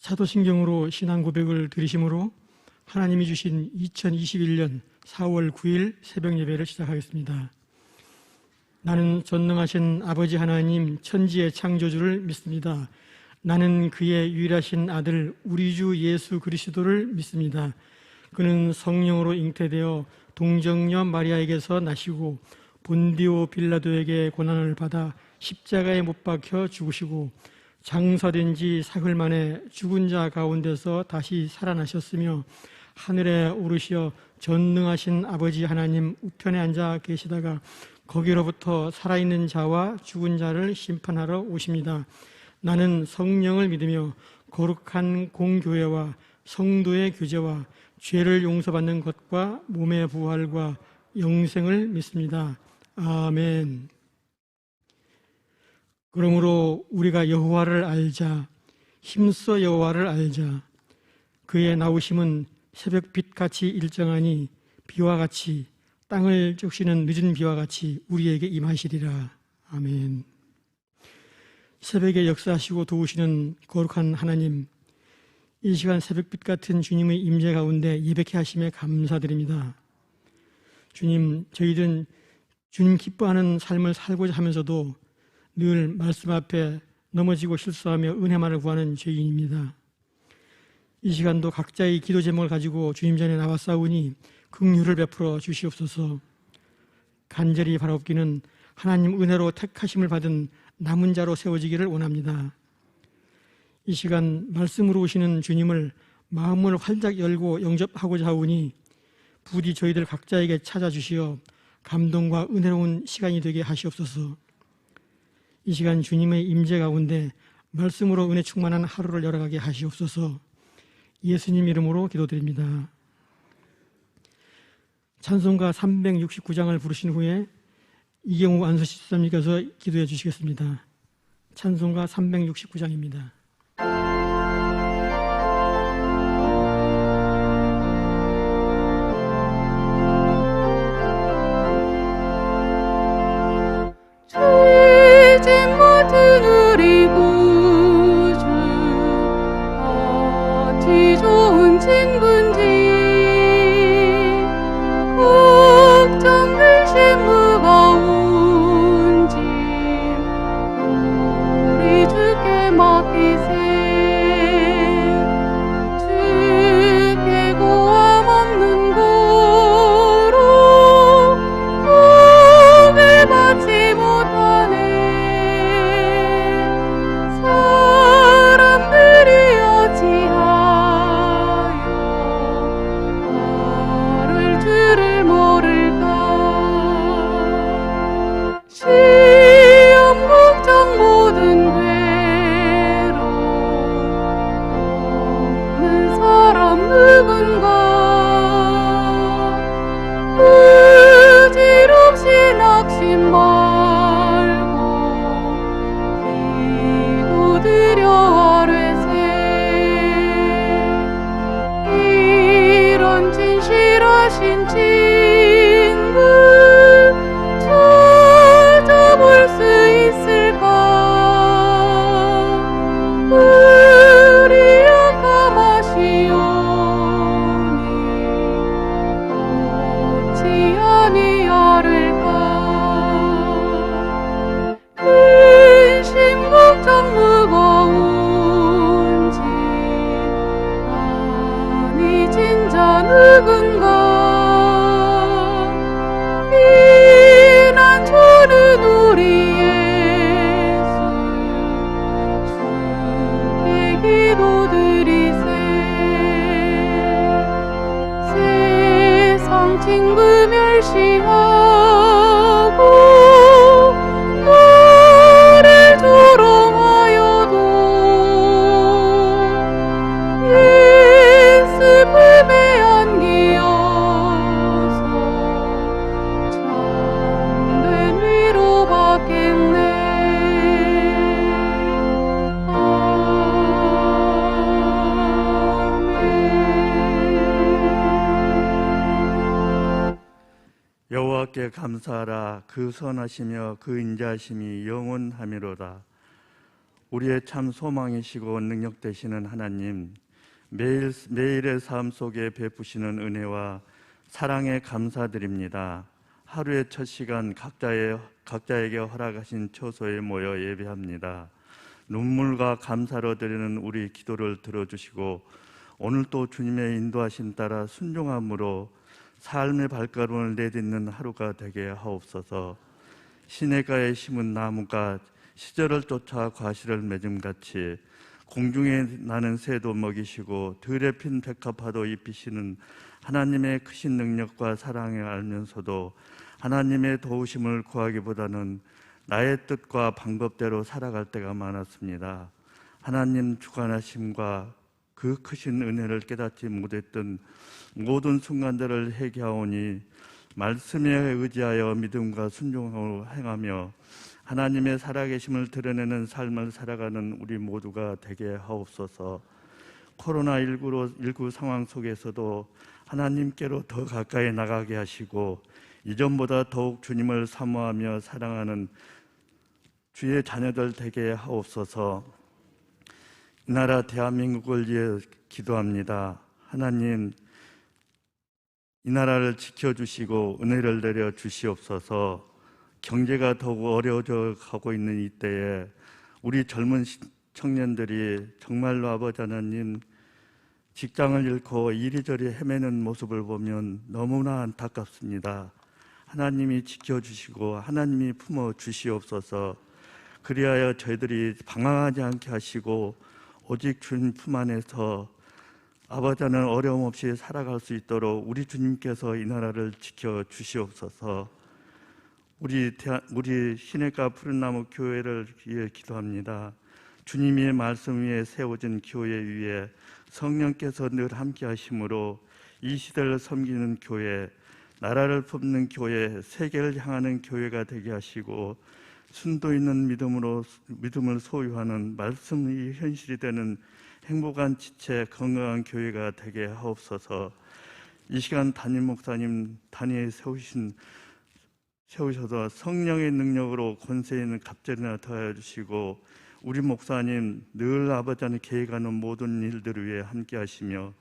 사도신경으로 신앙 고백을 드리심으로 하나님이 주신 2021년 4월 9일 새벽 예배를 시작하겠습니다. 나는 전능하신 아버지 하나님 천지의 창조주를 믿습니다. 나는 그의 유일하신 아들 우리 주 예수 그리스도를 믿습니다. 그는 성령으로 잉태되어 동정녀 마리아에게서 나시고 본디오 빌라도에게 고난을 받아 십자가에 못 박혀 죽으시고 장사된 지 사흘 만에 죽은 자 가운데서 다시 살아나셨으며 하늘에 오르시어 전능하신 아버지 하나님 우편에 앉아 계시다가 거기로부터 살아있는 자와 죽은 자를 심판하러 오십니다. 나는 성령을 믿으며 거룩한 공교회와 성도의 교제와 죄를 용서받는 것과 몸의 부활과 영생을 믿습니다. 아멘. 그러므로 우리가 여호와를 알자, 힘써 여호와를 알자. 그의 나오심은 새벽빛같이 일정하니 비와 같이 땅을 적시는 늦은 비와 같이 우리에게 임하시리라. 아멘. 새벽에 역사하시고 도우시는 거룩한 하나님, 이 시간 새벽빛 같은 주님의 임재 가운데 예배케 하심에 감사드립니다. 주님, 저희들은 주님 기뻐하는 삶을 살고자 하면서도 늘 말씀 앞에 넘어지고 실수하며 은혜만을 구하는 죄인입니다. 이 시간도 각자의 기도 제목을 가지고 주님 전에 나왔사오니 긍휼을 베풀어 주시옵소서. 간절히 바라옵기는 하나님 은혜로 택하심을 받은 남은 자로 세워지기를 원합니다. 이 시간 말씀으로 오시는 주님을 마음을 활짝 열고 영접하고자 하오니 부디 저희들 각자에게 찾아주시어 감동과 은혜로운 시간이 되게 하시옵소서. 이 시간 주님의 임재 가운데 말씀으로 은혜 충만한 하루를 열어가게 하시옵소서. 예수님 이름으로 기도드립니다. 찬송가 369장을 부르신 후에 이경우 안수집사님께서 기도해 주시겠습니다. 찬송가 369장입니다. 여호와께 감사하라. 그 선하시며 그 인자하심이 영원하미로다. 우리의 참 소망이시고 능력 되시는 하나님, 매일의 삶 속에 베푸시는 은혜와 사랑에 감사드립니다. 하루의 첫 시간 각자에게 허락하신 처소에 모여 예배합니다. 눈물과 감사로 드리는 우리 기도를 들어주시고 오늘 또 주님의 인도하심 따라 순종함으로 삶의 발걸음을 내딛는 하루가 되게 하옵소서. 시냇가에 심은 나무가 시절을 쫓아 과실을 맺음같이 공중에 나는 새도 먹이시고 들에 핀 백합화도 입히시는 하나님의 크신 능력과 사랑을 알면서도 하나님의 도우심을 구하기보다는 나의 뜻과 방법대로 살아갈 때가 많았습니다. 하나님 주관하심과 그 크신 은혜를 깨닫지 못했던 모든 순간들을 회개하오니 말씀에 의지하여 믿음과 순종으로 행하며 하나님의 살아계심을 드러내는 삶을 살아가는 우리 모두가 되게 하옵소서. 코로나19 상황 속에서도 하나님께로 더 가까이 나가게 하시고 이전보다 더욱 주님을 사모하며 사랑하는 주의 자녀들 되게 하옵소서. 이 나라 대한민국을 위해 기도합니다. 하나님, 이 나라를 지켜주시고 은혜를 내려 주시옵소서. 경제가 더욱 어려워져 가고 있는 이때에 우리 젊은 청년들이 정말로 아버지 하나님 직장을 잃고 이리저리 헤매는 모습을 보면 너무나 안타깝습니다. 하나님이 지켜주시고 하나님이 품어주시옵소서. 그리하여 저희들이 방황하지 않게 하시고 오직 주님 품 안에서 아버지 하나님 어려움 없이 살아갈 수 있도록 우리 주님께서 이 나라를 지켜주시옵소서. 우리 시냇가 푸른나무 교회를 위해 기도합니다. 주님의 말씀 위에 세워진 교회 위에 성령께서 늘 함께 하심으로 이 시대를 섬기는 교회, 나라를 품는 교회, 세계를 향하는 교회가 되게 하시고 순도 있는 믿음을 소유하는 말씀이 현실이 되는 행복한 지체, 건강한 교회가 되게 하옵소서. 이 시간 담임 목사님 단위에 세우셔서 성령의 능력으로 권세 있는 갑절이나 더하여 주시고 우리 목사님 늘 아버지 하나님 계획하는 모든 일들을 위해 함께 하시며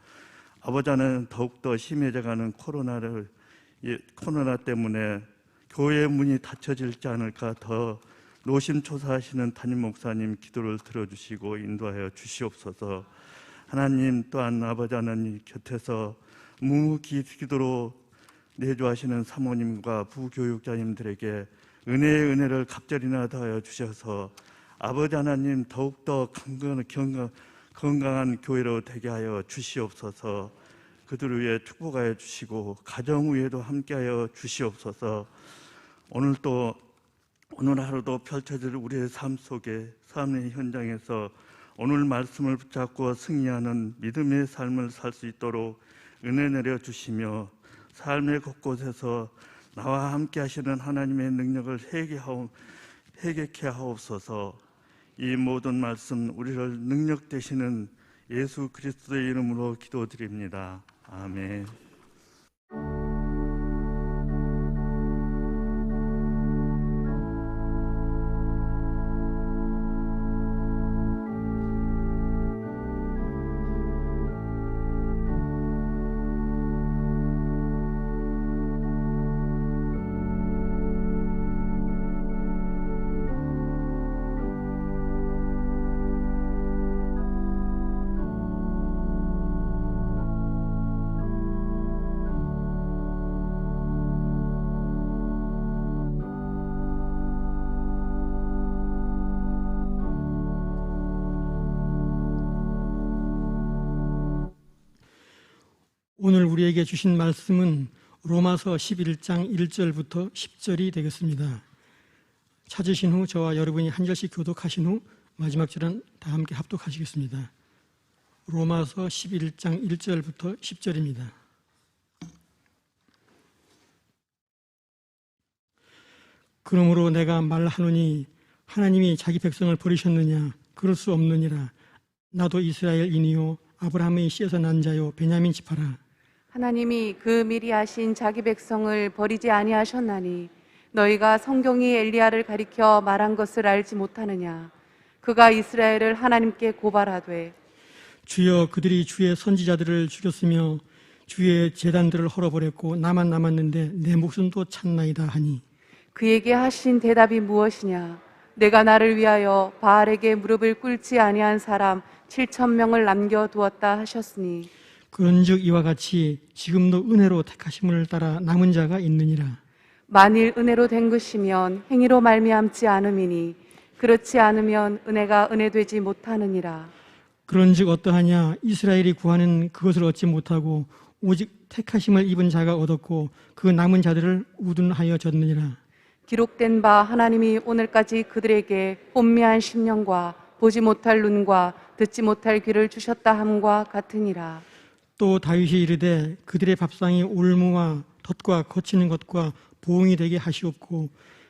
아버지 하나님 더욱더 심해져가는 코로나 때문에 교회의 문이 닫혀질지 않을까 더 노심초사하시는 담임 목사님 기도를 들어주시고 인도하여 주시옵소서. 하나님 또한 아버지 하나님 곁에서 묵묵히 기도로 내조하시는 사모님과 부교육자님들에게 은혜의 은혜를 갑절이나 더하여 주셔서 아버지 하나님 더욱더 건강한 교회로 되게 하여 주시옵소서. 그들을 위해 축복하여 주시고 가정 위에도 함께하여 주시옵소서. 오늘 하루도 펼쳐질 우리의 삶 속에 삶의 현장에서 오늘 말씀을 붙잡고 승리하는 믿음의 삶을 살 수 있도록 은혜 내려 주시며 삶의 곳곳에서 나와 함께 하시는 하나님의 능력을 회개케 하옵소서. 이 모든 말씀 우리를 능력 되시는 예수 그리스도의 이름으로 기도드립니다. 아멘. 오늘 우리에게 주신 말씀은 로마서 11장 1절부터 10절이 되겠습니다. 찾으신 후 저와 여러분이 한 절씩 교독하신 후 마지막 절은 다 함께 합독하시겠습니다. 로마서 11장 1절부터 10절입니다. 그러므로 내가 말하노니 하나님이 자기 백성을 버리셨느냐? 그럴 수 없느니라. 나도 이스라엘인이요 아브라함의 씨에서 난 자요 베냐민 지파라. 하나님이 그 미리 하신 자기 백성을 버리지 아니하셨나니 너희가 성경이 엘리야를 가리켜 말한 것을 알지 못하느냐. 그가 이스라엘을 하나님께 고발하되 주여 그들이 주의 선지자들을 죽였으며 주의 제단들을 헐어버렸고 나만 남았는데 내 목숨도 찾나이다 하니 그에게 하신 대답이 무엇이냐? 내가 나를 위하여 바알에게 무릎을 꿇지 아니한 사람 7,000명을 남겨두었다 하셨으니 그런즉 이와 같이 지금도 은혜로 택하심을 따라 남은 자가 있느니라. 만일 은혜로 된 것이면 행위로 말미암지 않음이니 그렇지 않으면 은혜가 은혜되지 못하느니라. 그런즉 어떠하냐? 이스라엘이 구하는 그것을 얻지 못하고 오직 택하심을 입은 자가 얻었고 그 남은 자들을 우둔하여 졌느니라. 기록된 바 하나님이 오늘까지 그들에게 혼미한 심령과 보지 못할 눈과 듣지 못할 귀를 주셨다 함과 같으니라. 또 다윗이 이르되 그들의 밥상이 올무와 덫과 거치는 것과 보응이 되게 하시옵고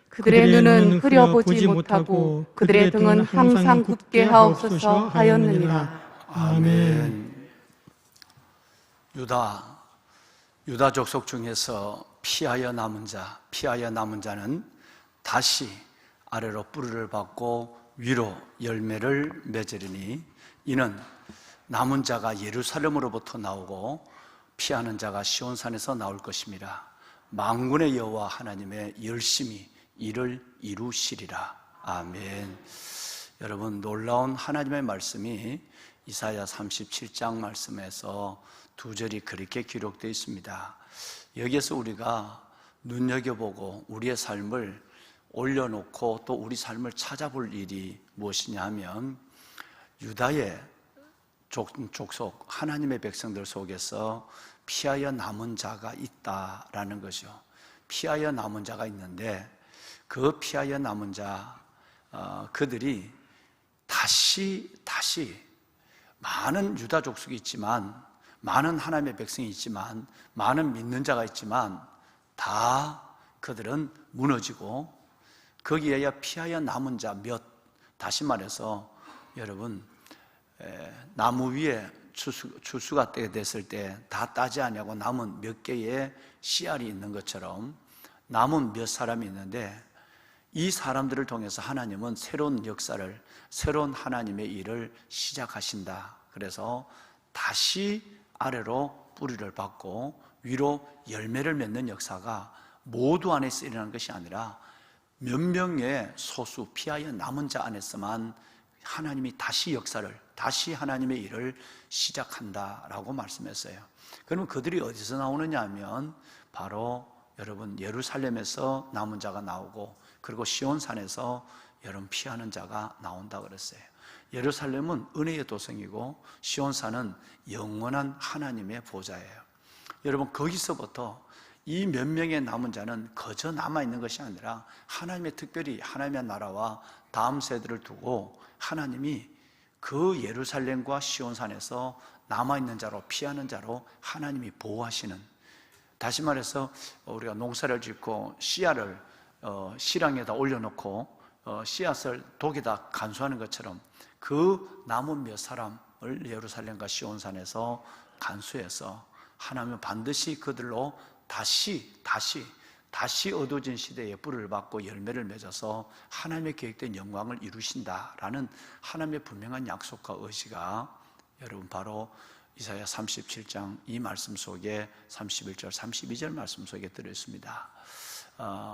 그들의 눈은 흐려보지 못하고 그들의 등은 항상 굽게 하옵소서 하였느니라. 아멘. 유다 족속 중에서 피하여 남은 자는 다시 아래로 뿌리를 받고 위로 열매를 맺으리니 이는 남은 자가 예루살렘으로부터 나오고 피하는 자가 시온산에서 나올 것입니다. 만군의 여호와 하나님의 열심히 이를 이루시리라. 아멘. 여러분, 놀라운 하나님의 말씀이 이사야 37장 말씀에서 두 절이 그렇게 기록되어 있습니다. 여기에서 우리가 눈여겨보고 우리의 삶을 올려놓고 또 우리 삶을 찾아볼 일이 무엇이냐 하면 유다의 족속 하나님의 백성들 속에서 피하여 남은 자가 있다라는 거죠. 피하여 남은 자가 있는데 그 피하여 남은 자 그들이 다시 많은 유다 족속이 있지만 많은 하나님의 백성이 있지만 많은 믿는 자가 있지만 다 그들은 무너지고 거기에야 피하여 남은 자 다시 말해서 여러분 나무 위에 추수가 때가 됐을 때 다 따지 않냐고 남은 몇 개의 씨알이 있는 것처럼 남은 몇 사람이 있는데 이 사람들을 통해서 하나님은 새로운 역사를 새로운 하나님의 일을 시작하신다. 그래서 다시 아래로 뿌리를 받고 위로 열매를 맺는 역사가 모두 안에서 일어나는 것이 아니라 몇 명의 소수 피하여 남은 자 안에서만 하나님이 다시 역사를 다시 하나님의 일을 시작한다라고 말씀했어요. 그러면 그들이 어디서 나오느냐 하면 바로 여러분 예루살렘에서 남은 자가 나오고 그리고 시온산에서 여러분 피하는 자가 나온다 그랬어요. 예루살렘은 은혜의 도성이고 시온산은 영원한 하나님의 보좌예요. 여러분 거기서부터 이 몇 명의 남은 자는 거저 남아있는 것이 아니라 하나님의 특별히 하나님의 나라와 다음 세대를 두고 하나님이 그 예루살렘과 시온산에서 남아있는 자로 피하는 자로 하나님이 보호하시는, 다시 말해서 우리가 농사를 짓고 씨앗을 씨랑에다 올려놓고 씨앗을 독에다 간수하는 것처럼 그 남은 몇 사람을 예루살렘과 시온산에서 간수해서 하나님은 반드시 그들로 다시 어두워진 시대에 뿌리를 받고 열매를 맺어서 하나님의 계획된 영광을 이루신다라는 하나님의 분명한 약속과 의지가 여러분 바로 이사야 37장 이 말씀 속에 31절 32절 말씀 속에 들어있습니다.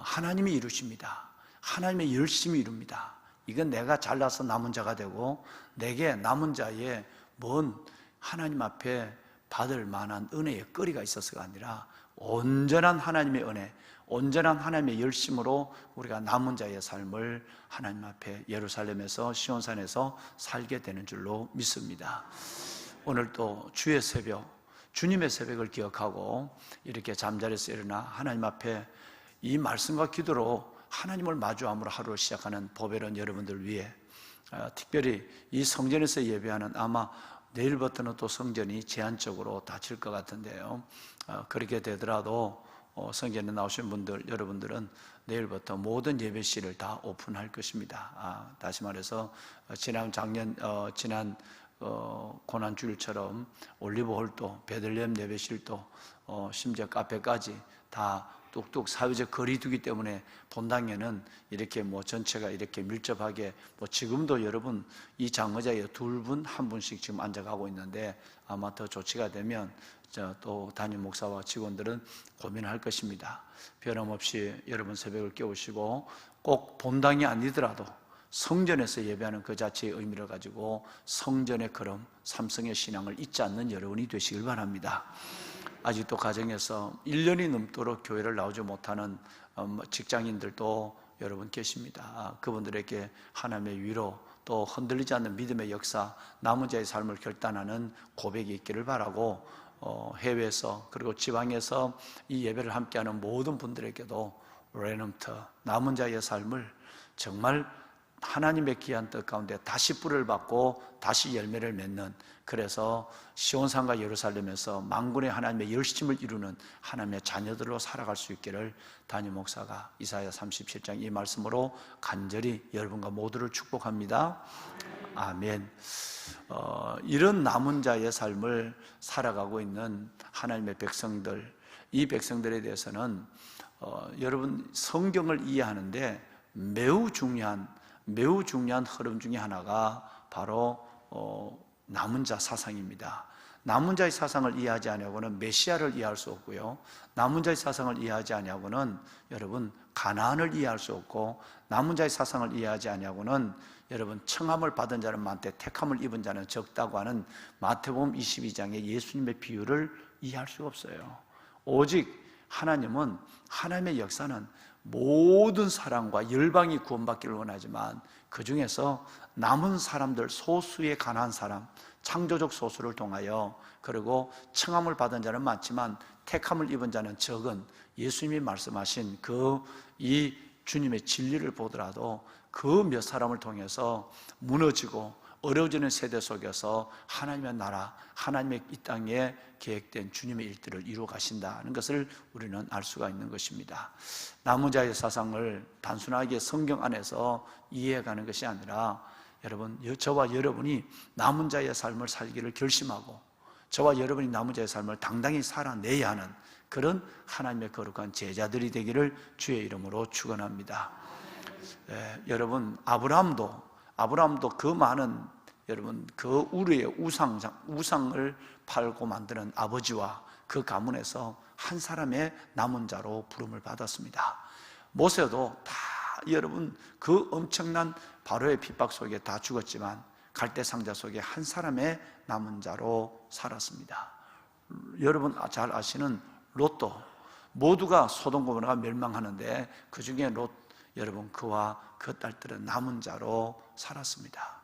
하나님이 이루십니다. 하나님의 열심히 이룹니다. 이건 내가 잘나서 남은 자가 되고 내게 남은 자의 뭔 하나님 앞에 받을 만한 은혜의 거리가 있어서가 아니라 온전한 하나님의 은혜, 온전한 하나님의 열심으로 우리가 남은 자의 삶을 하나님 앞에 예루살렘에서 시온산에서 살게 되는 줄로 믿습니다. 오늘 또 주의 새벽, 주님의 새벽을 기억하고 이렇게 잠자리에서 일어나 하나님 앞에 이 말씀과 기도로 하나님을 마주함으로 하루를 시작하는 보배로운 여러분들 위해 특별히 이 성전에서 예배하는, 아마 내일부터는 또 성전이 제한적으로 닫힐 것 같은데요, 그렇게 되더라도 성전에 나오신 분들, 여러분들은 내일부터 모든 예배실을 다 오픈할 것입니다. 다시 말해서 지난 고난주일처럼 올리브홀도, 베들레헴 예배실도, 심지어 카페까지 다 뚝뚝 사회적 거리두기 때문에 본당에는 이렇게 뭐 전체가 이렇게 밀접하게 뭐 지금도 여러분 이 장의자에 2분, 1분씩 지금 앉아가고 있는데 아마 더 조치가 되면 또 담임 목사와 직원들은 고민할 것입니다. 변함없이 여러분 새벽을 깨우시고 꼭 본당이 아니더라도 성전에서 예배하는 그 자체의 의미를 가지고 성전의 걸음, 삼성의 신앙을 잊지 않는 여러분이 되시길 바랍니다. 아직도 가정에서 1년이 넘도록 교회를 나오지 못하는 직장인들도 여러분 계십니다. 그분들에게 하나님의 위로, 또 흔들리지 않는 믿음의 역사, 남은 자의 삶을 결단하는 고백이 있기를 바라고, 해외에서 그리고 지방에서 이 예배를 함께하는 모든 분들에게도 레넘트, 남은 자의 삶을 정말 하나님의 귀한 뜻 가운데 다시 뿌리를 받고 다시 열매를 맺는, 그래서 시온산과 예루살렘에서 만군의 하나님의 열심을 이루는 하나님의 자녀들로 살아갈 수 있기를 담임 목사가 이사야 37장 이 말씀으로 간절히 여러분과 모두를 축복합니다. 아멘. 이런 남은 자의 삶을 살아가고 있는 하나님의 백성들, 이 백성들에 대해서는 여러분 성경을 이해하는데 매우 중요한 흐름 중에 하나가 바로 남은 자 사상입니다. 남은 자의 사상을 이해하지 아니하고는 메시아를 이해할 수 없고요, 남은 자의 사상을 이해하지 아니하고는 여러분 가나안을 이해할 수 없고, 남은 자의 사상을 이해하지 아니하고는 여러분 청함을 받은 자는 많되 택함을 입은 자는 적다고 하는 마태복음 22장의 예수님의 비유를 이해할 수가 없어요. 오직 하나님은, 하나님의 역사는 모든 사람과 열방이 구원받기를 원하지만 그 중에서 남은 사람들, 소수의 가난한 사람, 창조적 소수를 통하여, 그리고 청함을 받은 자는 많지만 택함을 입은 자는 적은, 예수님이 말씀하신 이 주님의 진리를 보더라도 그 몇 사람을 통해서 무너지고 어려워지는 세대 속에서 하나님의 나라, 하나님의 이 땅에 계획된 주님의 일들을 이루어 가신다는 것을 우리는 알 수가 있는 것입니다. 남은 자의 사상을 단순하게 성경 안에서 이해해가는 것이 아니라, 여러분, 저와 여러분이 남은 자의 삶을 살기를 결심하고 저와 여러분이 남은 자의 삶을 당당히 살아내야 하는 그런 하나님의 거룩한 제자들이 되기를 주의 이름으로 축원합니다. 여러분, 아브라함도 그 많은, 여러분, 그 우리의 우상을 팔고 만드는 아버지와 그 가문에서 한 사람의 남은 자로 부름을 받았습니다. 모세도 다 여러분 그 엄청난 바로의 핍박 속에 다 죽었지만 갈대 상자 속에 한 사람의 남은 자로 살았습니다. 여러분 잘 아시는 롯도, 모두가 소돔 고모라가 멸망하는데 그 중에 롯, 여러분 그와 그 딸들은 남은 자로 살았습니다.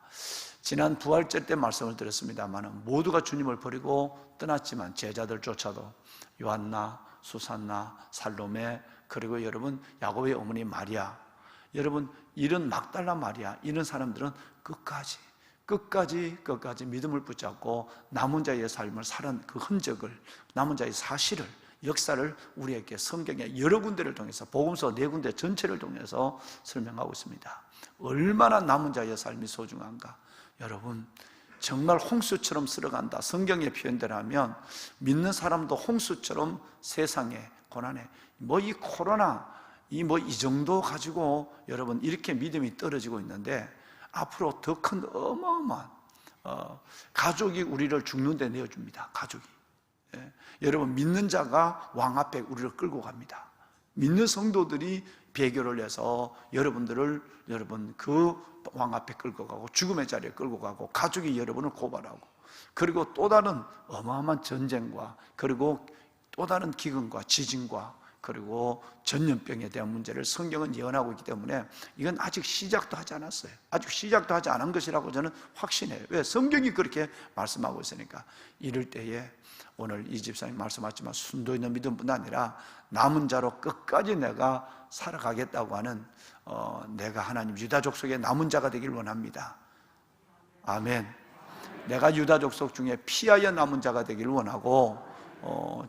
지난 부활절 때 말씀을 드렸습니다만 모두가 주님을 버리고 떠났지만 제자들조차도 요한나, 수산나, 살로메, 그리고 여러분 야곱의 어머니 마리아, 여러분 이런 막달라 마리아, 이런 사람들은 끝까지 믿음을 붙잡고 남은 자의 삶을 살은 그 흔적을, 남은 자의 사실을, 역사를 우리에게 성경의 여러 군데를 통해서, 복음서 4군데 전체를 통해서 설명하고 있습니다. 얼마나 남은 자의 삶이 소중한가. 여러분 정말 홍수처럼 쓸어간다. 성경의 표현대로 하면 믿는 사람도 홍수처럼 세상에 고난에, 이 코로나 이 정도 가지고 여러분 이렇게 믿음이 떨어지고 있는데 앞으로 더 큰 어마어마한 가족이 우리를 죽는 데 내어줍니다. 가족이. 여러분 믿는 자가 왕 앞에 우리를 끌고 갑니다. 믿는 성도들이 배교를 해서 여러분들을 그 왕 앞에 끌고 가고 죽음의 자리에 끌고 가고 가족이 여러분을 고발하고, 그리고 또 다른 어마어마한 전쟁과, 그리고 또 다른 기근과 지진과, 그리고 전염병에 대한 문제를 성경은 예언하고 있기 때문에 이건 아직 시작도 하지 않았어요. 아직 시작도 하지 않은 것이라고 저는 확신해요. 왜? 성경이 그렇게 말씀하고 있으니까. 이럴 때에 오늘 이 집사님 말씀하셨지만 순도 있는 믿음뿐 아니라 남은 자로 끝까지 내가 살아가겠다고 하는 내가 하나님 유다족 속의 남은 자가 되길 원합니다. 아멘. 내가 유다족 속 중에 피하여 남은 자가 되길 원하고,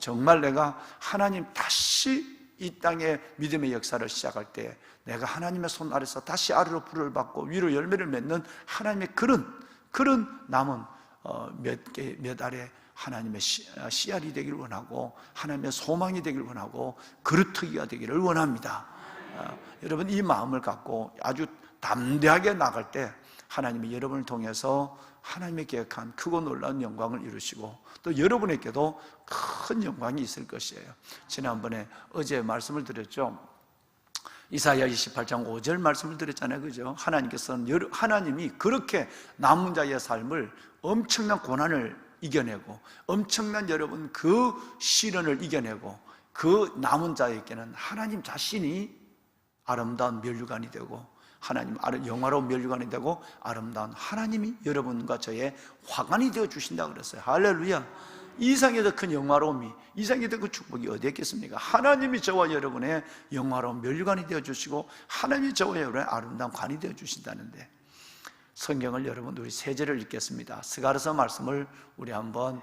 정말 내가 하나님 다시 이 땅에 믿음의 역사를 시작할 때 내가 하나님의 손 아래서 다시 아래로 불을 받고 위로 열매를 맺는 하나님의 그런 남은 몇 알의 하나님의 씨알이 되기를 원하고 하나님의 소망이 되기를 원하고 그루터기가 되기를 원합니다. 여러분 이 마음을 갖고 아주 담대하게 나갈 때 하나님이 여러분을 통해서 하나님의 계획한 크고 놀라운 영광을 이루시고 또 여러분에게도 큰 영광이 있을 것이에요. 지난번에 어제 말씀을 드렸죠. 이사야 28장 5절 말씀을 드렸잖아요. 그죠? 하나님께서는 하나님이 그렇게 남은 자의 삶을 엄청난 고난을 이겨내고 엄청난 여러분 그 시련을 이겨내고 그 남은 자에게는 하나님 자신이 아름다운 면류관이 되고 하나님 영화로운 면류관이 되고 아름다운 하나님이 여러분과 저의 화관이 되어 주신다 그랬어요. 할렐루야. 이상에 더 큰 영화로움이, 이상에 더 큰 축복이 어디에 있겠습니까? 하나님이 저와 여러분의 영화로운 면류관이 되어 주시고 하나님이 저와 여러분의 아름다운 관이 되어 주신다는데, 성경을 여러분 우리 세 절을 읽겠습니다. 스가랴서 말씀을 우리 한번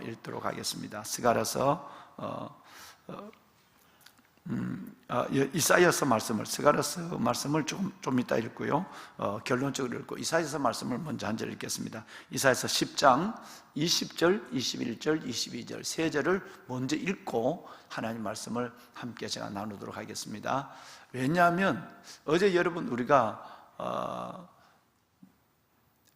읽도록 하겠습니다. 스가랴서 이사야서 말씀을, 스가랴서 말씀을 좀 이따 읽고요, 결론적으로 읽고 이사야서 말씀을 먼저 한 절 읽겠습니다. 이사야서 10장 20절, 21절, 22절 세 절을 먼저 읽고 하나님 말씀을 함께 제가 나누도록 하겠습니다. 왜냐하면 어제 여러분 우리가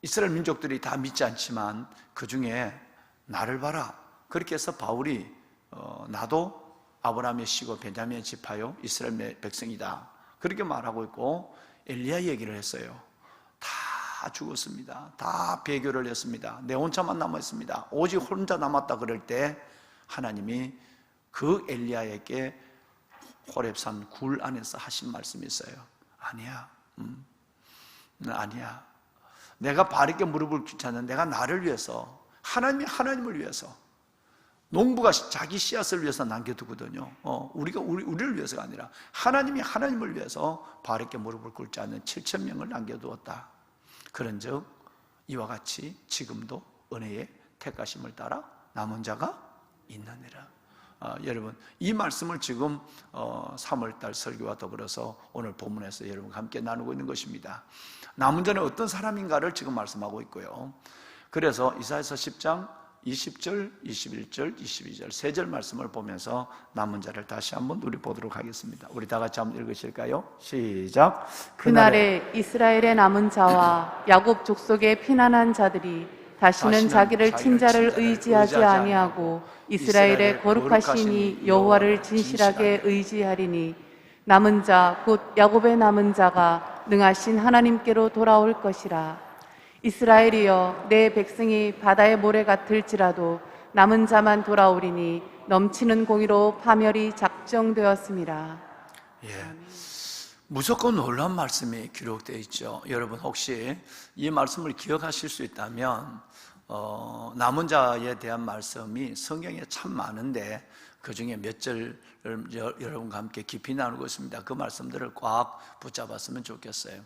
이스라엘 민족들이 다 믿지 않지만 그 중에 나를 봐라, 그렇게 해서 바울이 나도 아브라함의 씨고 베냐민의 지파요 이스라엘 백성이다 그렇게 말하고 있고, 엘리야 얘기를 했어요. 다 죽었습니다. 다 배교를 했습니다. 내 혼자만 남았습니다. 오직 혼자 남았다 그럴 때 하나님이 그 엘리야에게 호렙산 굴 안에서 하신 말씀이 있어요. 아니야, 아니야. 내가 바르게 무릎을 꿇지 않는, 내가 나를 위해서, 하나님이 하나님을 위해서, 농부가 자기 씨앗을 위해서 남겨두거든요. 우리를 위해서가 아니라 하나님이 하나님을 위해서 바르게 무릎을 꿇지 않는 7,000명을 남겨두었다. 그런즉 이와 같이 지금도 은혜의 택하심을 따라 남은 자가 있느니라. 여러분 이 말씀을 지금 3월달 설교와 더불어서 오늘 본문에서 여러분과 함께 나누고 있는 것입니다. 남은 자는 어떤 사람인가를 지금 말씀하고 있고요. 그래서 이사야서 10장 20절, 21절, 22절 세 절 말씀을 보면서 남은 자를 다시 한번 우리 보도록 하겠습니다. 우리 다 같이 한번 읽으실까요? 시작. 그날에 이스라엘의 남은 자와 야곱 족속의 피난한 자들이 다시는 자기를 친자를 의지하지 아니하고 이스라엘의 거룩하신 이 여호와를 진실하게 의지하리니, 남은 자 곧 야곱의 남은 자가 능하신 하나님께로 돌아올 것이라. 이스라엘이여, 내 백성이 바다의 모래 같을지라도 남은 자만 돌아오리니 넘치는 공의로 파멸이 작정되었습니다. 예, 무조건 놀라운 말씀이 기록되어 있죠. 여러분 혹시 이 말씀을 기억하실 수 있다면 남은 자에 대한 말씀이 성경에 참 많은데 그 중에 몇 절을 여러분과 함께 깊이 나누고 있습니다. 그 말씀들을 꽉 붙잡았으면 좋겠어요.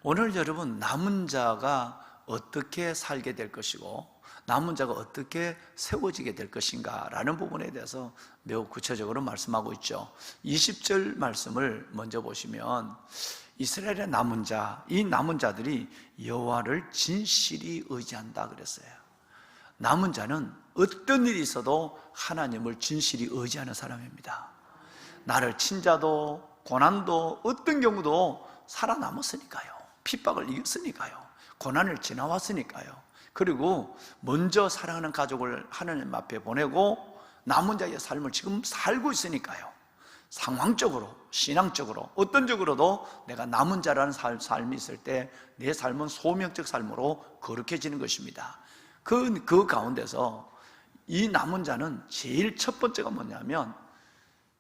오늘 여러분 남은 자가 어떻게 살게 될 것이고 남은 자가 어떻게 세워지게 될 것인가 라는 부분에 대해서 매우 구체적으로 말씀하고 있죠. 20절 말씀을 먼저 보시면 이스라엘의 남은 자, 이 남은 자들이 여호와를 진실히 의지한다 그랬어요. 남은 자는 어떤 일이 있어도 하나님을 진실히 의지하는 사람입니다. 나를 친자도 고난도 어떤 경우도 살아남았으니까요. 핍박을 이겼으니까요. 고난을 지나왔으니까요. 그리고 먼저 사랑하는 가족을 하나님 앞에 보내고 남은 자의 삶을 지금 살고 있으니까요. 상황적으로, 신앙적으로, 어떤 적으로도 내가 남은 자라는 삶이 있을 때 내 삶은 소명적 삶으로 거룩해지는 것입니다. 그 가운데서 이 남은 자는 제일 첫 번째가 뭐냐면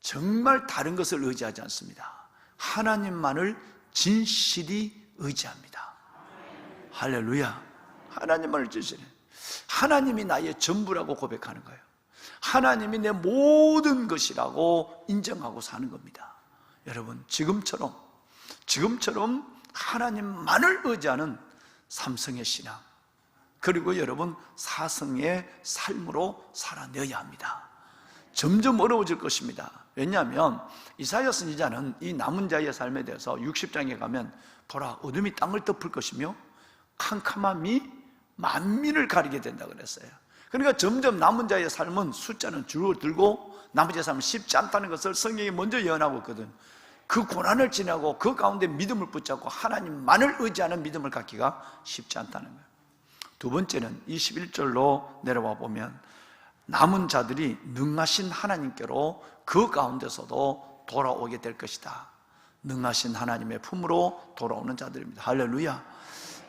정말 다른 것을 의지하지 않습니다. 하나님만을 진실히 의지합니다. 할렐루야. 하나님만을 진실히, 하나님이 나의 전부라고 고백하는 거예요. 하나님이 내 모든 것이라고 인정하고 사는 겁니다. 여러분 지금처럼 하나님만을 의지하는 삼성의 신앙, 그리고 여러분 사성의 삶으로 살아내야 합니다. 점점 어려워질 것입니다. 왜냐하면 이사야 선지자는 이 남은 자의 삶에 대해서 60장에 가면 보라 어둠이 땅을 덮을 것이며 캄캄함이 만민을 가리게 된다 그랬어요. 그러니까 점점 남은 자의 삶은 숫자는 줄어들고 남은 자의 삶은 쉽지 않다는 것을 성경이 먼저 예언하고 있거든. 그 고난을 지나고 그 가운데 믿음을 붙잡고 하나님만을 의지하는 믿음을 갖기가 쉽지 않다는 거예요. 두 번째는 21절로 내려와 보면 남은 자들이 능하신 하나님께로 그 가운데서도 돌아오게 될 것이다. 능하신 하나님의 품으로 돌아오는 자들입니다. 할렐루야.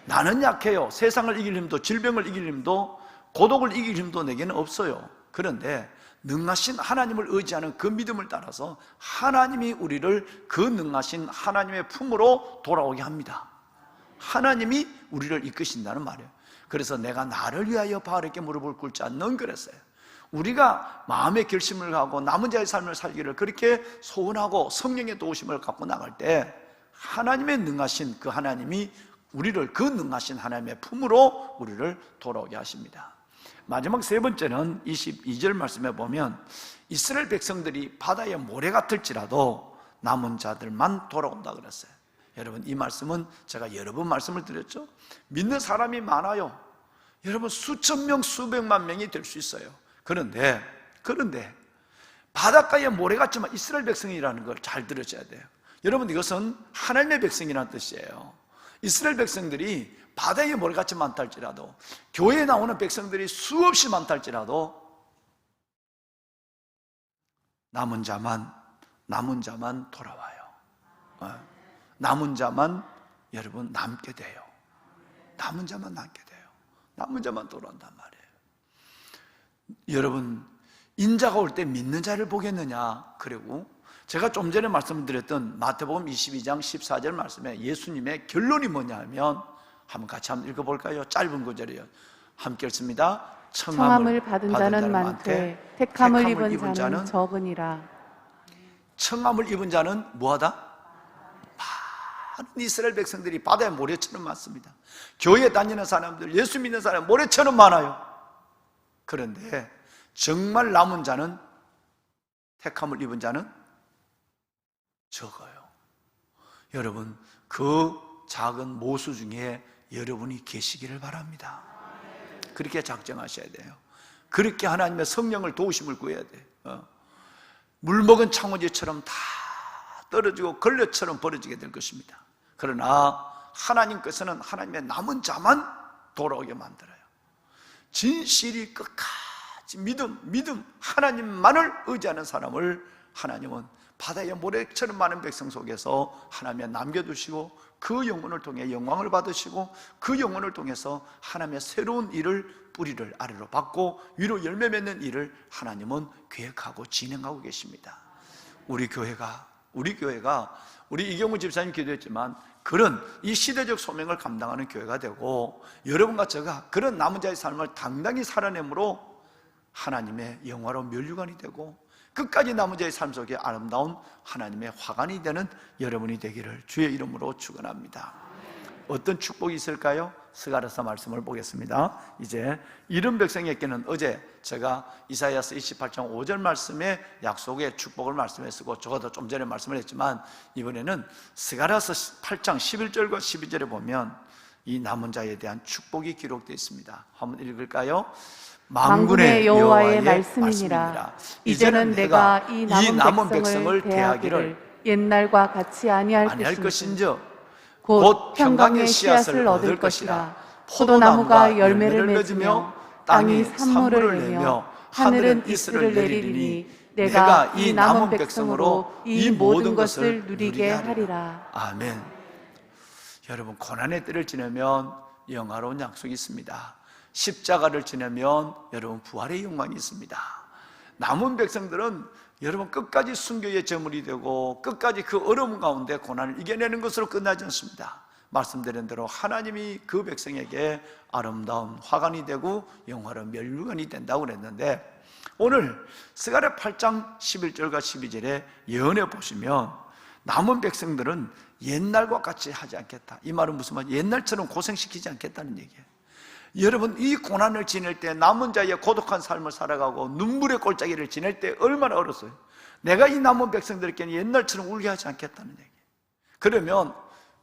나는 약해요. 세상을 이길 힘도, 질병을 이길 힘도, 고독을 이길 힘도 내게는 없어요. 그런데 능하신 하나님을 의지하는 그 믿음을 따라서 하나님이 우리를 그 능하신 하나님의 품으로 돌아오게 합니다. 하나님이 우리를 이끄신다는 말이에요. 그래서 내가 나를 위하여 바알에게 무릎을 꿇지 않는 그랬어요. 우리가 마음의 결심을 하고 남은 자의 삶을 살기를 그렇게 소원하고 성령의 도우심을 갖고 나갈 때 하나님의 능하신 그 하나님이 우리를 그 능하신 하나님의 품으로 우리를 돌아오게 하십니다. 마지막 세 번째는 22절 말씀에 보면 이스라엘 백성들이 바다의 모래 같을지라도 남은 자들만 돌아온다 그랬어요. 여러분, 이 말씀은 제가 여러 번 말씀을 드렸죠. 믿는 사람이 많아요. 여러분, 수천 명, 수백만 명이 될 수 있어요. 그런데 바닷가에 모래 같지만 이스라엘 백성이라는 걸 잘 들으셔야 돼요. 여러분, 이것은 하나님의 백성이라는 뜻이에요. 이스라엘 백성들이 바다에 모래 같이 많다 할지라도, 교회에 나오는 백성들이 수없이 많다 할지라도 남은 자만 돌아와요. 남은 자만 여러분 남게 돼요. 남은 자만 남게 돼요. 남은 자만 돌아온단 말이에요. 여러분, 인자가 올 때 믿는 자를 보겠느냐? 그리고 제가 좀 전에 말씀을 드렸던 마태복음 22장 14절 말씀에 예수님의 결론이 뭐냐 하면 한번 같이 한번 읽어볼까요? 짧은 구절이에요. 함께 읽습니다. 청함을 받은 자는 많되 택함을 입은 자는 적으니라. 청함을 입은 자는 뭐하다? 많은 이스라엘 백성들이 바다에 모래처럼 많습니다. 교회에 다니는 사람들, 예수 믿는 사람 모래처럼 많아요. 그런데 정말 남은 자는, 택함을 입은 자는 적어요. 여러분, 그 작은 모수 중에 여러분이 계시기를 바랍니다. 그렇게 작정하셔야 돼요. 그렇게 하나님의 성령을 도우심을 구해야 돼요. 물먹은 창호지처럼 다 떨어지고 걸레처럼 벌어지게 될 것입니다. 그러나 하나님께서는 하나님의 남은 자만 돌아오게 만들어요. 진실이 끝까지 믿음, 하나님만을 의지하는 사람을 하나님은 바다의 모래처럼 많은 백성 속에서 하나님의 남겨두시고 그 영혼을 통해 영광을 받으시고 그 영혼을 통해서 하나님의 새로운 일을 뿌리를 아래로 받고 위로 열매 맺는 일을 하나님은 계획하고 진행하고 계십니다. 우리 교회가 우리 이경우 집사님 기도했지만 그런 이 시대적 소명을 감당하는 교회가 되고 여러분과 제가 그런 남은 자의 삶을 당당히 살아내므로 하나님의 영화로운 면류관이 되고 끝까지 남은 자의 삶 속에 아름다운 하나님의 화관이 되는 여러분이 되기를 주의 이름으로 축원합니다. 어떤 축복이 있을까요? 스가랴서 말씀을 보겠습니다. 이제 이른 백성에게는 어제 제가 이사야서 28장 5절 말씀의 약속의 축복을 말씀했고 저도 좀 전에 말씀을 했지만 이번에는 스가랴서 8장 11절과 12절에 보면 이 남은 자에 대한 축복이 기록되어 있습니다. 한번 읽을까요? 만군의 여호와의 말씀이니라. 이제는 내가 이 남은 백성을 대하기를 옛날과 같이 아니할 것인즉 곧 평강의 씨앗을 얻을 것이라. 포도나무가 열매를 맺으며 땅이 산물을 내며 하늘은 이슬을 내리리니 내가 이 남은 백성으로 이 모든 것을 누리게 하리라. 아멘. 여러분, 고난의 때를 지내면 영화로운 약속이 있습니다. 십자가를 지내면 여러분 부활의 영광이 있습니다. 남은 백성들은 여러분 끝까지 순교의 제물이 되고 끝까지 그 어려움 가운데 고난을 이겨내는 것으로 끝나지 않습니다. 말씀드린 대로 하나님이 그 백성에게 아름다운 화관이 되고 영화로운 면류관이 된다고 그랬는데 오늘 스가랴 8장 11절과 12절에 예언해 보시면 남은 백성들은 옛날과 같이 하지 않겠다. 이 말은 무슨 말이에요? 옛날처럼 고생시키지 않겠다는 얘기예요. 여러분, 이 고난을 지낼 때 남은 자의 고독한 삶을 살아가고 눈물의 골짜기를 지낼 때 얼마나 어렸어요. 내가 이 남은 백성들에게는 옛날처럼 울게 하지 않겠다는 얘기예요. 그러면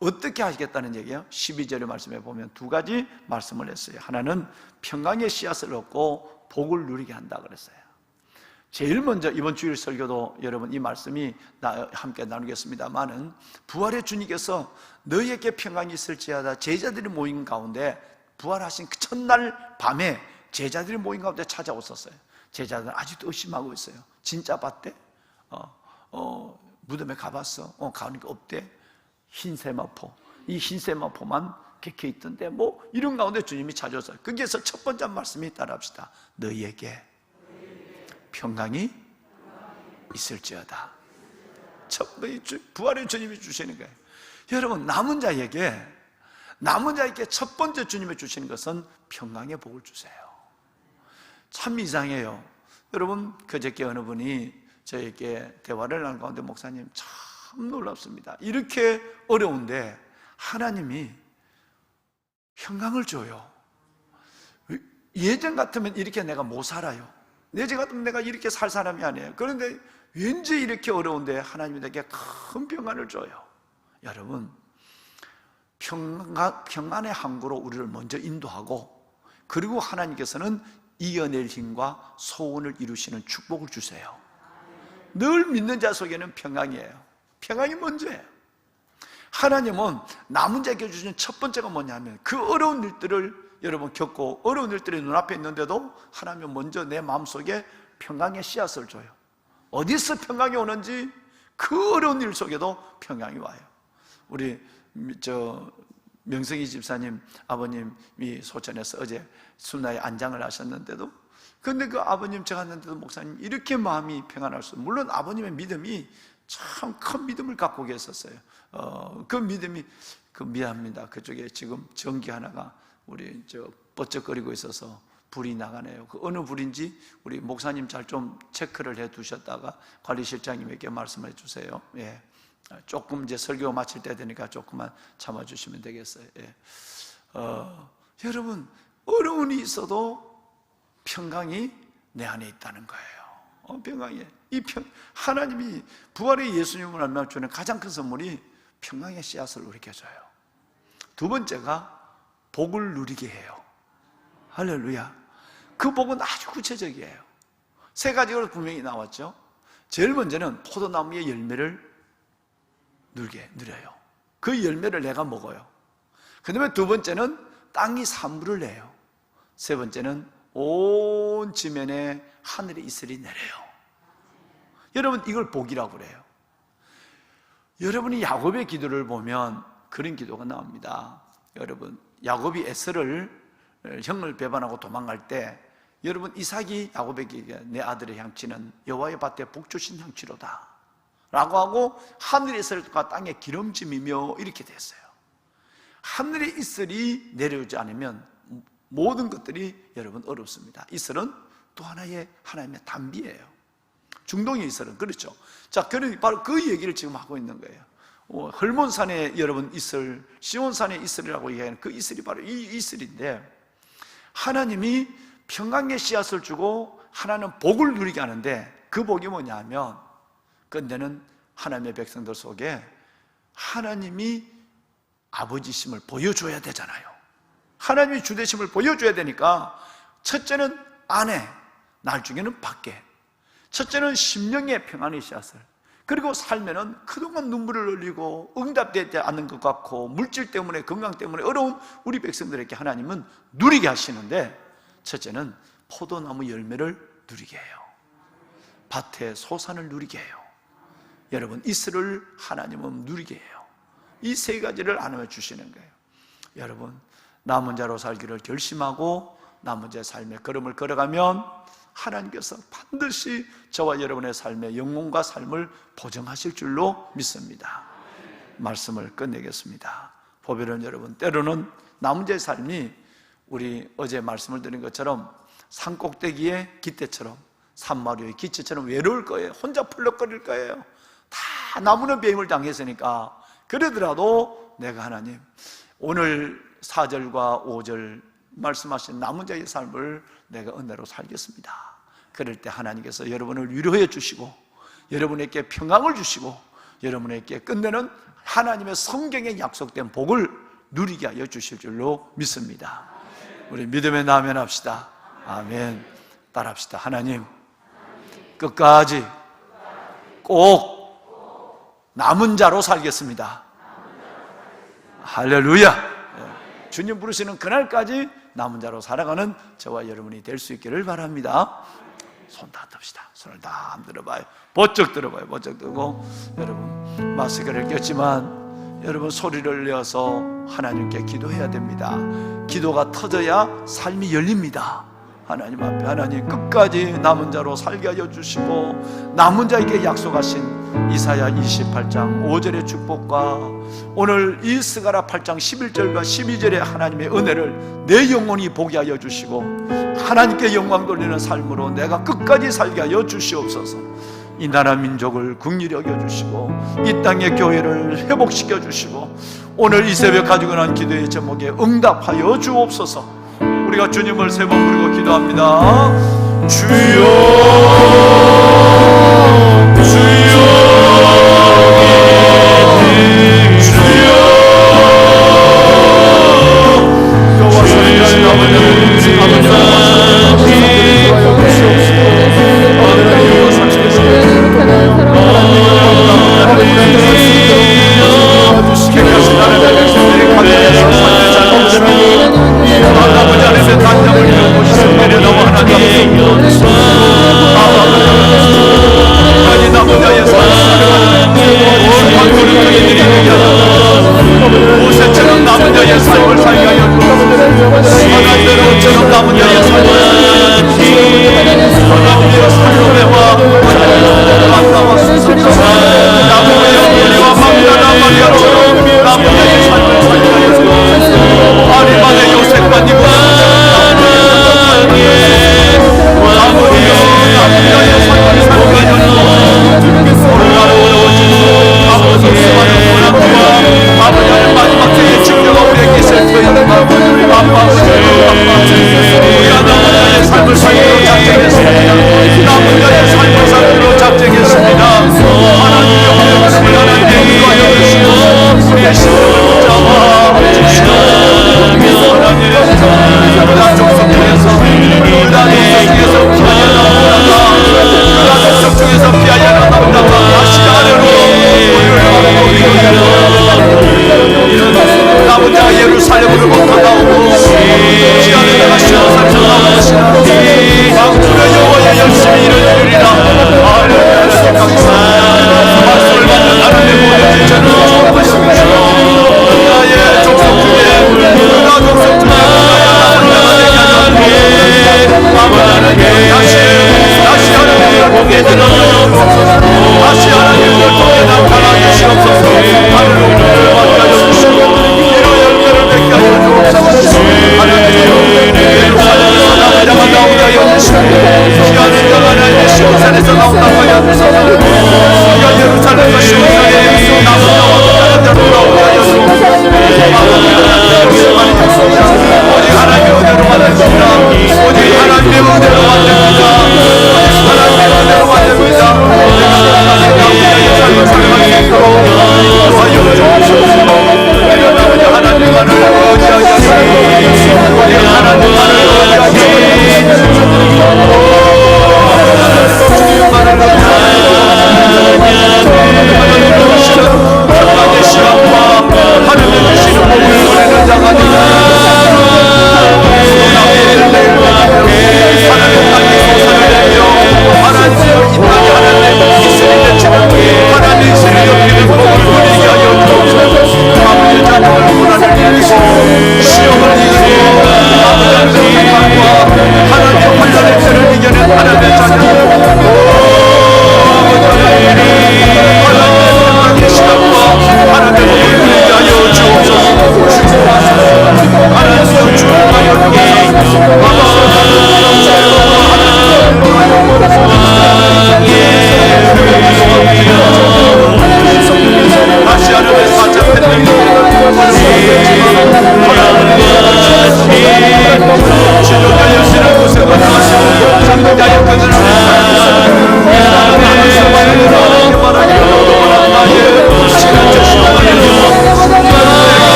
어떻게 하시겠다는 얘기예요? 12절의 말씀에 보면 두 가지 말씀을 했어요. 하나는 평강의 씨앗을 얻고 복을 누리게 한다 그랬어요. 제일 먼저 이번 주일 설교도 여러분 이 말씀이 함께 나누겠습니다만은, 부활의 주님께서 너희에게 평강이 있을지어다 제자들이 모인 가운데, 부활하신 그 첫날 밤에 제자들이 모인 가운데 찾아오셨어요. 제자들은 아직도 의심하고 있어요. 진짜 봤대? 무덤에 가봤어? 가니까 없대. 흰 세마포, 이 흰 세마포만 객해 있던데 뭐 이런 가운데 주님이 찾아왔어요. 거기에서 첫 번째 말씀이 따라합시다. 너희에게 평강이 있을지어다. 부활의 주님이 주시는 거예요. 여러분, 남은 자에게 첫 번째 주님이 주시는 것은 평강의 복을 주세요. 참 이상해요. 여러분, 그저께 어느 분이 저에게 대화를 나눈 가운데, 목사님 참 놀랍습니다. 이렇게 어려운데 하나님이 평강을 줘요. 예전 같으면 이렇게 내가 못 살아요. 예전 같으면 내가 이렇게 살 사람이 아니에요. 그런데 왠지 이렇게 어려운데 하나님이 내게 큰 평안을 줘요. 여러분, 평안의 항구로 우리를 먼저 인도하고, 그리고 하나님께서는 이겨낼 힘과 소원을 이루시는 축복을 주세요. 늘 믿는 자 속에는 평강이에요. 평강이 먼저예요. 하나님은 남은 자에게 주신 첫 번째가 뭐냐면, 그 어려운 일들을 여러분 겪고 어려운 일들이 눈앞에 있는데도 하나님은 먼저 내 마음속에 평강의 씨앗을 줘요. 어디서 평강이 오는지 그 어려운 일 속에도 평강이 와요. 우리 명성희 집사님 아버님이 소천에서 어제 순나에 안장을 하셨는데도, 근데 그 아버님 제가 갔는데도 목사님 이렇게 마음이 평안할 수, 물론 아버님의 믿음이 참 큰 믿음을 갖고 계셨어요. 그 믿음이, 미안합니다. 그쪽에 지금 전기 하나가 우리 뻗쩍거리고 있어서 불이 나가네요. 그 어느 불인지 우리 목사님 잘 좀 체크를 해 두셨다가 관리실장님에게 말씀해 주세요. 예. 조금 이제 설교 마칠 때 되니까 조금만 참아 주시면 되겠어요. 예. 여러분, 어려움이 있어도 평강이 내 안에 있다는 거예요. 평강이. 하나님이 부활의 예수님을 알면 주는 가장 큰 선물이 평강의 씨앗을 우리에게 줘요. 두 번째가 복을 누리게 해요. 할렐루야. 그 복은 아주 구체적이에요. 세 가지로 분명히 나왔죠. 제일 먼저는 포도나무의 열매를 누려요. 그 열매를 내가 먹어요. 그 다음에 두 번째는 땅이 산물을 내요. 세 번째는 온 지면에 하늘의 이슬이 내려요. 여러분, 이걸 복이라고 그래요. 여러분이 야곱의 기도를 보면 그런 기도가 나옵니다. 여러분, 야곱이 에서를 형을 배반하고 도망갈 때, 여러분, 이삭이 야곱에게 내 아들의 향취는 여호와의 밭에 복 주신 향취로다 라고 하고, 하늘의 이슬과 땅의 기름짐이며 이렇게 됐어요. 하늘의 이슬이 내려오지 않으면 모든 것들이 여러분 어렵습니다. 이슬은 또 하나의 하나님의 단비예요. 중동의 이슬은 그렇죠. 자, 바로 그 얘기를 지금 하고 있는 거예요. 헐몬산의 여러분 이슬, 시온산의 이슬이라고 얘기하는 그 이슬이 바로 이 이슬인데, 하나님이 평강의 씨앗을 주고 하나는 복을 누리게 하는데, 그 복이 뭐냐면, 근데는 하나님의 백성들 속에 하나님이 아버지심을 보여줘야 되잖아요. 하나님이 주되심을 보여줘야 되니까, 첫째는 안에, 나중에는 밖에. 첫째는 심령의 평안의 씨앗을, 그리고 살면은 그동안 눈물을 흘리고 응답되지 않는 것 같고 물질 때문에, 건강 때문에 어려운 우리 백성들에게 하나님은 누리게 하시는데, 첫째는 포도나무 열매를 누리게 해요. 밭에 소산을 누리게 해요. 여러분, 이슬을 하나님은 누리게 해요. 이 세 가지를 하나님이 주시는 거예요. 여러분, 남은 자로 살기를 결심하고 남은 자의 삶의 걸음을 걸어가면 하나님께서 반드시 저와 여러분의 삶의 영혼과 삶을 보정하실 줄로 믿습니다. 말씀을 끝내겠습니다. 보배는 여러분, 때로는 남은 자의 삶이 우리 어제 말씀을 드린 것처럼 산꼭대기의 기대처럼, 산마루의 기체처럼 외로울 거예요. 혼자 펄럭거릴 거예요. 다 나무는 배임을 당했으니까. 그러더라도 내가 하나님, 오늘 4절과 5절 말씀하신 남은 자의 삶을 내가 은혜로 살겠습니다. 그럴 때 하나님께서 여러분을 위로해 주시고, 여러분에게 평강을 주시고, 여러분에게 끝내는 하나님의 성경에 약속된 복을 누리게 하여 주실 줄로 믿습니다. 우리 믿음의 나아멘 합시다. 아멘. 따라합시다. 하나님, 끝까지 꼭 남은 자로 살겠습니다. 할렐루야. 주님 부르시는 그날까지 남은 자로 살아가는 저와 여러분이 될 수 있기를 바랍니다. 손 다 듭시다. 손을 다 한번 들어봐요. 번쩍 들어봐요. 번쩍 들고, 여러분 마스크를 꼈지만 여러분 소리를 내어서 하나님께 기도해야 됩니다. 기도가 터져야 삶이 열립니다. 하나님 앞에, 하나님 끝까지 남은 자로 살게 하여 주시고, 남은 자에게 약속하신 이사야 28장 5절의 축복과 오늘 이 스가랴 8장 11절과 12절의 하나님의 은혜를 내 영혼이 보게 하여 주시고, 하나님께 영광 돌리는 삶으로 내가 끝까지 살게 하여 주시옵소서. 이 나라 민족을 긍휼히 여겨주시고, 이 땅의 교회를 회복시켜 주시고, 오늘 이 새벽 가지고 난 기도의 제목에 응답하여 주옵소서. 우리가 주님을 세 번 부르고 기도합니다. 주여, 주여, 주여. 여호와 살리시는 아버지 안에서 단장을 이루고 내려놓아 하나님 아버지 남은 자의 삶을 모세처럼 남은 자의 삶을 살게 하여 주옵소서. 하나님처럼 남은 자의 삶을 하나님의 살로매와 만나와 수소서 남은 영혼이와 magdala 마리아처럼 남은 자의 삶을 살게 하여 주옵소서. 아리마의 요셉과 니고데모처럼 남은 자의 삶을 살게 하여 주옵소서.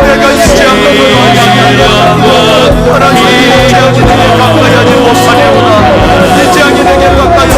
내가 잊지 않고 하나님 잊지 않게 내게 가까이 하지 못하려나 잊지 않게 내게 가까이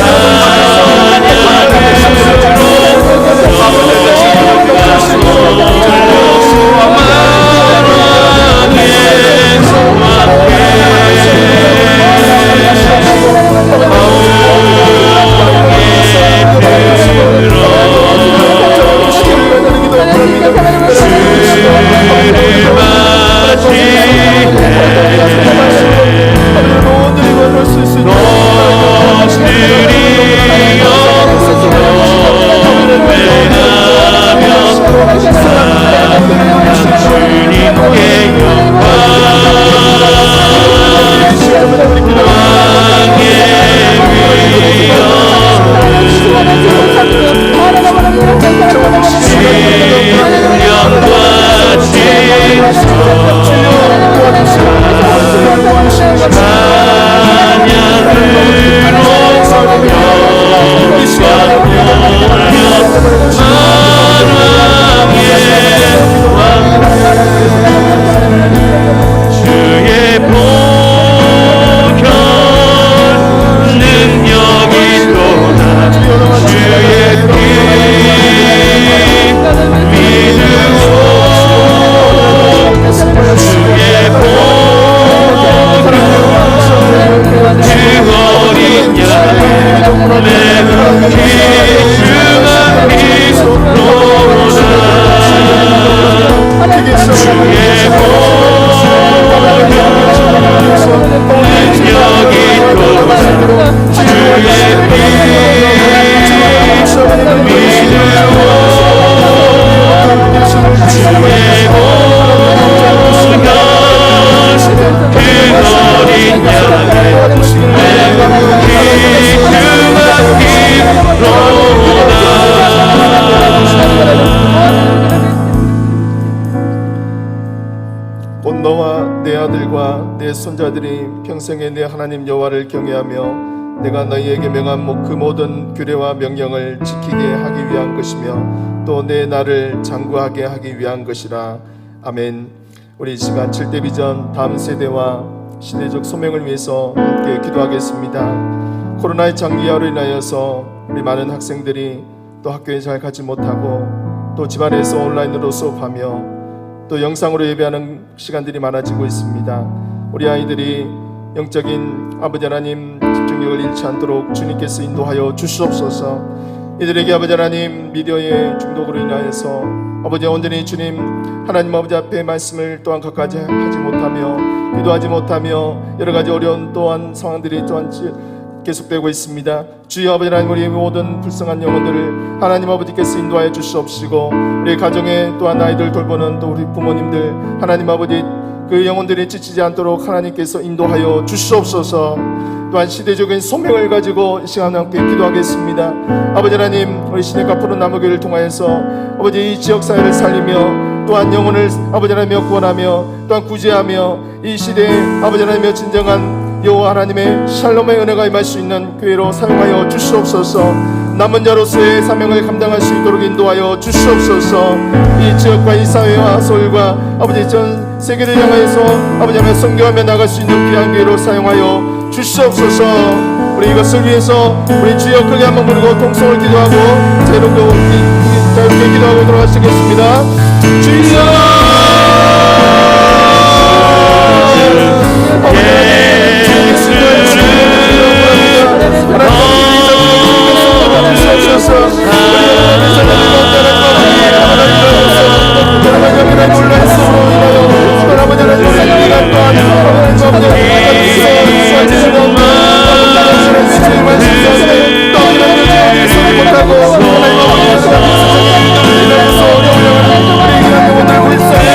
내 손자들이 평생에 내 하나님 여호와를 경외하며 내가 너희에게 명한 그 모든 규례와 명령을 지키게 하기 위한 것이며 또 내 나를 장구하게 하기 위한 것이라. 아멘. 우리 이 시간 7대 비전 다음 세대와 시대적 소명을 위해서 함께 기도하겠습니다. 코로나의 장기화로 인하여서 우리 많은 학생들이 또 학교에 잘 가지 못하고 또 집안에서 온라인으로 수업하며 또 영상으로 예배하는 시간들이 많아지고 있습니다. 우리 아이들이 영적인 아버지 하나님 집중력을 잃지 않도록 주님께서 인도하여 주시옵소서. 이들에게 아버지 하나님 미디어의 중독으로 인하여서 아버지 온전히 주님 하나님 아버지 앞에 말씀을 또한 끝까지 하지 못하며 기도하지 못하며 여러 가지 어려운 또한 상황들이 또한 계속되고 있습니다. 주여 아버지 하나님 우리의 모든 불쌍한 영혼들을 하나님 아버지께서 인도하여 주시옵시고 우리 가정에 또한 아이들 돌보는 또 우리 부모님들 하나님 아버지 그 영혼들이 지치지 않도록 하나님께서 인도하여 주시옵소서. 또한 시대적인 소명을 가지고 이 시간 함께 기도하겠습니다. 아버지 하나님 우리 시내가 푸른 나무교회를 통하여서 아버지 이 지역사회를 살리며 또한 영혼을 아버지 하나님 구원하며 또한 구제하며 이 시대에 아버지 하나님의 진정한 여호와 하나님의 샬롬의 은혜가 임할 수 있는 교회로 사용하여 주시옵소서. 남은 자로서의 사명을 감당할 수 있도록 인도하여 주시옵소서. 이 지역과 이 사회와 서울과 아버지 전 세계를 향하여서 아버지 하나님 선교하며 나갈 수 있는 귀한 교회로 사용하여 주시옵소서. 우리 이것을 위해서 우리 주여 크게 한번 부르고 통성을 기도하고 자유롭게 기도하고 돌아가시겠습니다. 주여 못하고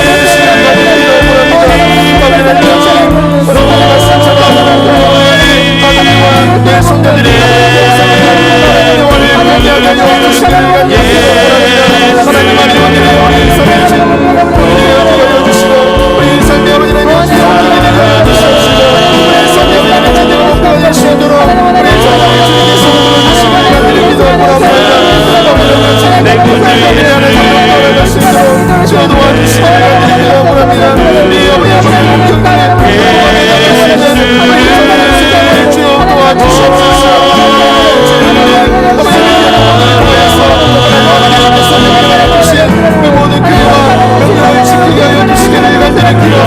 Amen.